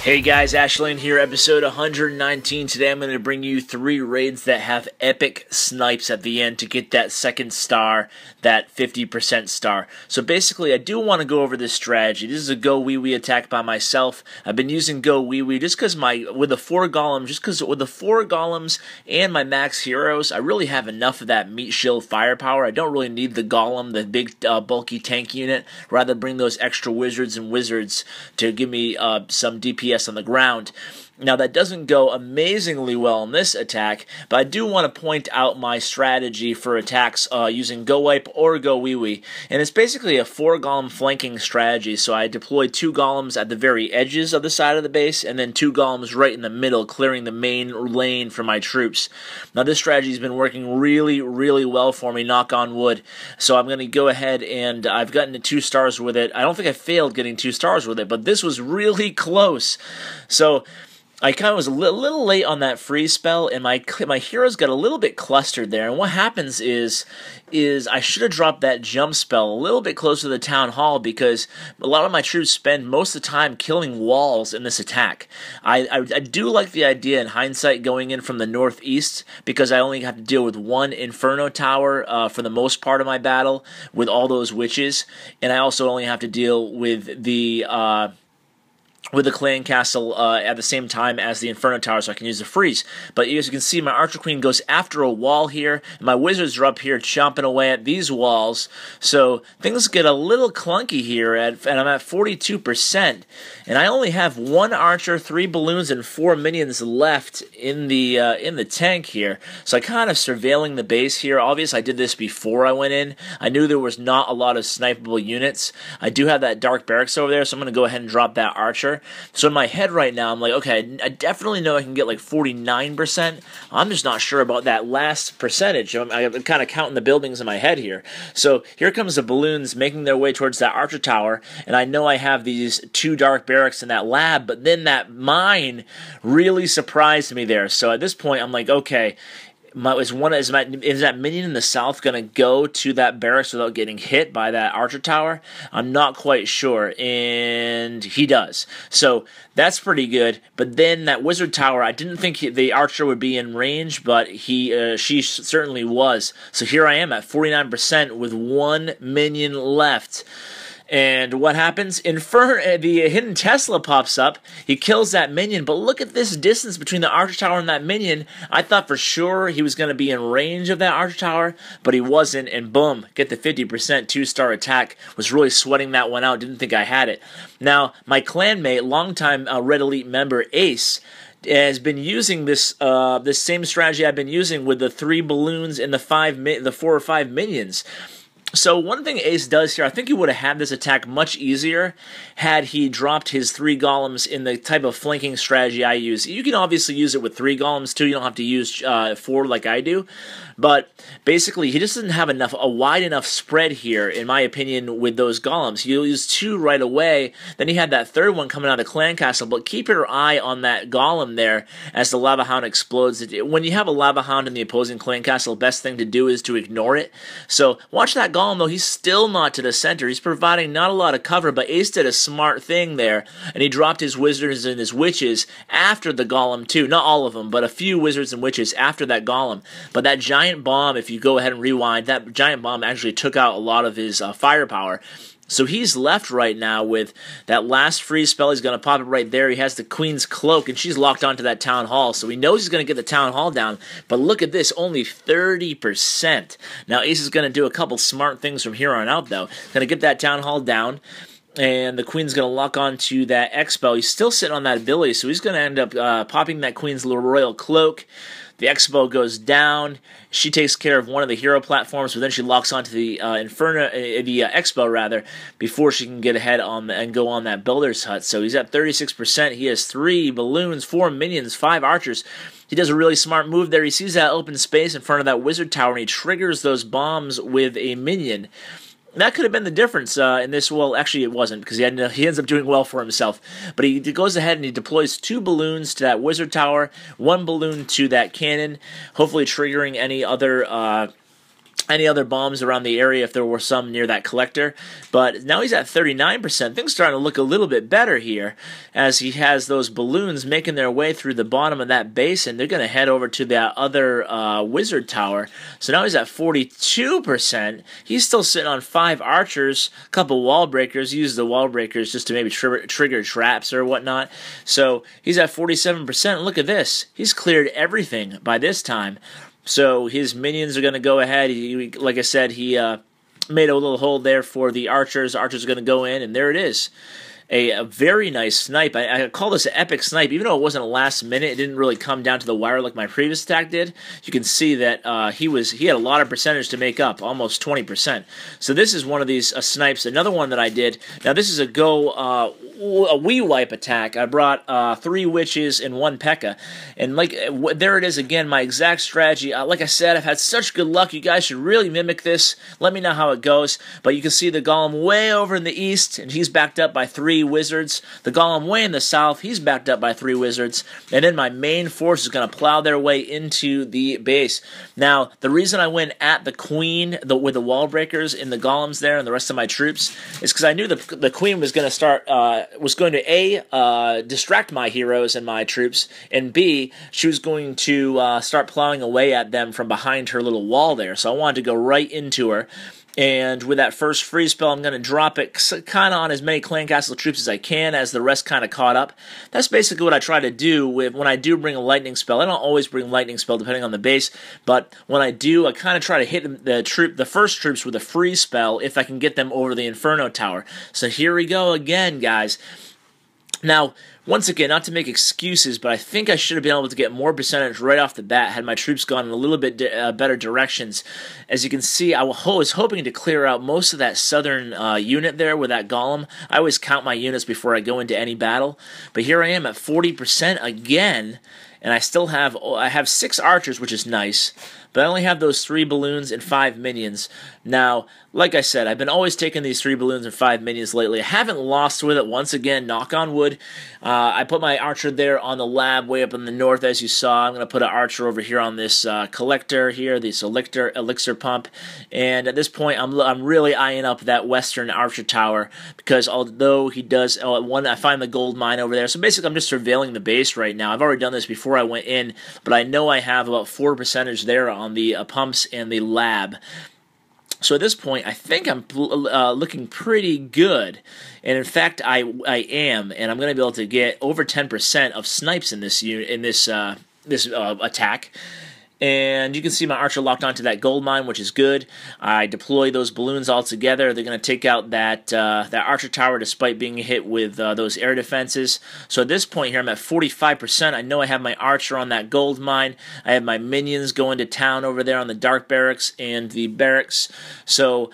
Hey guys, Ashlane here, episode 119. Today I'm going to bring you 3 raids that have epic snipes at the end to get that second star, that 50% star. So basically, I do want to go over this strategy. This is a GoWiWi attack by myself. I've been using GoWiWi just because with the 4 golems and my max heroes, I really have enough of that meat shield firepower. I don't really need the golem, the big bulky tank unit. Rather bring those extra wizards to give me some DPS on the ground. Now that doesn't go amazingly well in this attack, but I do want to point out my strategy for attacks using GoWiPe or GoWiWi, and it's basically a 4 golem flanking strategy. So I deploy 2 golems at the very edges of the side of the base, and then 2 golems right in the middle, clearing the main lane for my troops. Now this strategy has been working really well for me, knock on wood. So I'm going to go ahead and I've gotten to 2 stars with it. I don't think I failed getting 2 stars with it, but this was really close. So I kind of was a little late on that freeze spell, and my heroes got a little bit clustered there. And what happens is I should have dropped that jump spell a little bit closer to the town hall, because a lot of my troops spend most of the time killing walls in this attack. I do like the idea in hindsight going in from the northeast, because I only have to deal with 1 Inferno tower for the most part of my battle with all those witches, and I also only have to deal with the clan castle at the same time as the Inferno Tower, so I can use the freeze. But as you can see, my Archer Queen goes after a wall here, and my wizards are up here chomping away at these walls, so things get a little clunky here, and I'm at 42%, and I only have 1 Archer, 3 balloons, and 4 minions left in the tank here, so I kind of surveilling the base here. Obviously, I did this before I went in. I knew there was not a lot of snipeable units. I do have that Dark Barracks over there, so I'm going to go ahead and drop that Archer. So in my head right now, I'm like, okay, I definitely know I can get like 49%. I'm just not sure about that last percentage. I'm kind of counting the buildings in my head here. So here comes the balloons making their way towards that Archer Tower, and I know I have these 2 Dark Barracks in that lab, but then that mine really surprised me there. So at this point, I'm like, okay, is that minion in the south going to go to that barracks without getting hit by that Archer Tower? I'm not quite sure, and he does. So that's pretty good. But then that Wizard Tower, I didn't think the Archer would be in range, but she certainly was. So here I am at 49% with 1 minion left. And what happens? The hidden Tesla pops up. He kills that minion, but look at this distance between the Archer Tower and that minion. I thought for sure he was going to be in range of that Archer Tower, but he wasn't, and boom, get the 50% 2-star attack. Was really sweating that one out, didn't think I had it. Now, my clanmate, longtime Red Elite member, Ace, has been using this same strategy I've been using with the 3 balloons and the 4 or 5 minions. So one thing Ace does here, I think he would have had this attack much easier had he dropped his 3 golems in the type of flanking strategy I use. You can obviously use it with 3 golems too, you don't have to use 4 like I do. But basically, he just doesn't have a wide enough spread here, in my opinion, with those golems. He'll use 2 right away, then he had that 3rd one coming out of the clan castle, but keep your eye on that golem there as the lava hound explodes. When you have a lava hound in the opposing clan castle, the best thing to do is to ignore it. So watch that golem, though. He's still not to the center. He's providing not a lot of cover, but Ace did a smart thing there, and he dropped his wizards and his witches after the golem, too. Not all of them, but a few wizards and witches after that golem. But that giant bomb, if you go ahead and rewind, that giant bomb actually took out a lot of his firepower. So he's left right now with that last freeze spell. He's going to pop it right there. He has the Queen's Cloak, and she's locked onto that Town Hall. So he knows he's going to get the Town Hall down. But look at this, only 30%. Now Ace is going to do a couple smart things from here on out, though. Going to get that Town Hall down, and the Queen's going to lock onto that X-Bow. He's still sitting on that ability, so he's going to end up popping that Queen's Royal Cloak. The X-Bow goes down. She takes care of one of the hero platforms, but then she locks onto the X-Bow rather, before she can get ahead and go on that Builder's Hut. So he's at 36%. He has 3 balloons, 4 minions, 5 archers. He does a really smart move there. He sees that open space in front of that Wizard Tower, and he triggers those bombs with a minion. That could have been the difference in this. Well, actually it wasn't, because he ends up doing well for himself. But he goes ahead and he deploys 2 balloons to that Wizard Tower, 1 balloon to that cannon, hopefully triggering any other any other bombs around the area if there were some near that collector. But now he's at 39%. Things are starting to look a little bit better here as he has those balloons making their way through the bottom of that base, and they're going to head over to that other wizard tower. So now he's at 42%. He's still sitting on 5 archers, a couple wall breakers. He used the wall breakers just to maybe trigger traps or whatnot. So he's at 47%. Look at this. He's cleared everything by this time. So his minions are going to go ahead. Like I said, he made a little hole there for the archers. Archers are going to go in, and there it is. A very nice snipe. I call this an epic snipe. Even though it wasn't a last minute, it didn't really come down to the wire like my previous attack did. You can see that he had a lot of percentage to make up, almost 20%. So this is one of these snipes. Another one that I did. Now this is a GoWiWi attack. I brought 3 witches and 1 P.E.K.K.A. And there it is again, my exact strategy. Like I said, I've had such good luck. You guys should really mimic this. Let me know how it goes. But you can see the golem way over in the east, and he's backed up by 3 wizards. The golem way in the south, he's backed up by 3 wizards. And then my main force is going to plow their way into the base. Now, the reason I went at the queen with the wall breakers and the golems there and the rest of my troops is because I knew the queen was going to start, A, distract my heroes and my troops, and B, she was going to start plowing away at them from behind her little wall there. So I wanted to go right into her. And with that first freeze spell, I'm going to drop it kind of on as many clan castle troops as I can as the rest kind of caught up. That's basically what I try to do when I do bring a lightning spell. I don't always bring lightning spell depending on the base, but when I do, I kind of try to hit the first troops with a freeze spell if I can get them over the Inferno Tower. So here we go again, guys. Now, once again, not to make excuses, but I think I should have been able to get more percentage right off the bat had my troops gone in a little bit better directions. As you can see, I was hoping to clear out most of that southern unit there with that golem. I always count my units before I go into any battle. But here I am at 40% again, and I have 6 archers, which is nice. But I only have those 3 balloons and 5 minions. Now, like I said, I've been always taking these 3 balloons and 5 minions lately. I haven't lost with it once again, knock on wood. I put my archer there on the lab way up in the north, as you saw. I'm going to put an archer over here on this collector here, this elixir pump. And at this point, I'm really eyeing up that western archer tower, because although he does, I find the gold mine over there. So basically, I'm just surveilling the base right now. I've already done this before I went in, but I know I have about 4% there on the pumps and the lab. So at this point, I think I'm looking pretty good, and in fact, I am, and I'm going to be able to get over 10% of snipes in this attack. And you can see my archer locked onto that gold mine, which is good. I deploy those balloons all together. They're going to take out that archer tower despite being hit with those air defenses. So at this point here, I'm at 45%. I know I have my archer on that gold mine. I have my minions going to town over there on the dark barracks and the barracks. So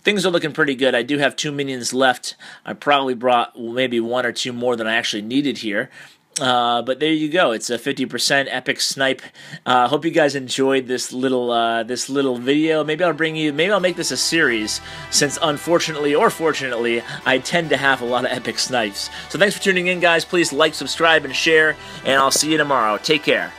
things are looking pretty good. I do have 2 minions left. I probably brought maybe 1 or 2 more than I actually needed here. But there you go. It's a 50% epic snipe. Hope you guys enjoyed this little video. Maybe I'll make this a series, since unfortunately or fortunately, I tend to have a lot of epic snipes. So thanks for tuning in, guys. Please like, subscribe, and share, and I'll see you tomorrow. Take care.